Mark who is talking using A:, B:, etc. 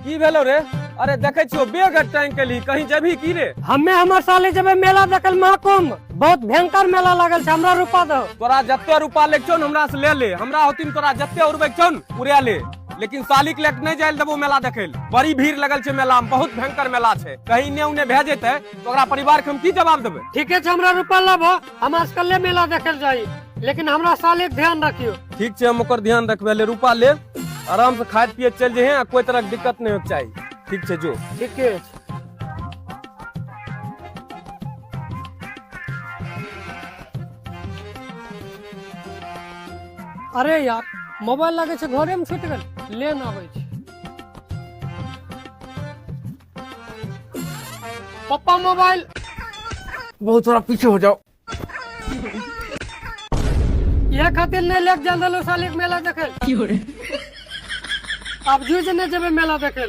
A: की भेलो रे? अरे देखे छियो बेग टाइम के लिए कहीं जबी की रे?
B: हमें हमर साले जब मेला देखल महाकुंभ बहुत भयंकर मेला लागल छै, हमरा रूपा दो।
A: तोरा जत्ते रूपा लेके छौ हमरा से ले ले, हमरा होतिन तोरा जत्ते उड़बे छौ उड़ा ले, लेकिन सालिक लेके नहीं जाइल देबो मेला देखे। बड़ी भीड़ लगल छै मेला में, बहुत भयंकर मेला छै, कहीं ने उने भे जेते तो ओकरा परिवार के हम की जवाब देबे?
B: ठीके छै, हमरा रूपा लाबो, हम आजकल मेला देखल जाई, लेकिन हमरा साले के ध्यान रखियो।
A: ठीक छै, हम ओकर ध्यान रखबे। ले रूपा ले, आराम से खाए पिए चल जे हैं, कोई तरह के दिक्कत नहीं होके चाहिए। ठीक छै जो।
B: ठीके छै। अरे यार मोबाइल लगे छै घरे में छूट गेल, ले न आबै छै। पप्पा मोबाइल।
A: बहुत थोड़ा पीछे हो जाओ।
B: यह खातिर नहीं लेके जान दलो साले के मेला देखे। अब जूझ नहीं जेबे मेला देखे।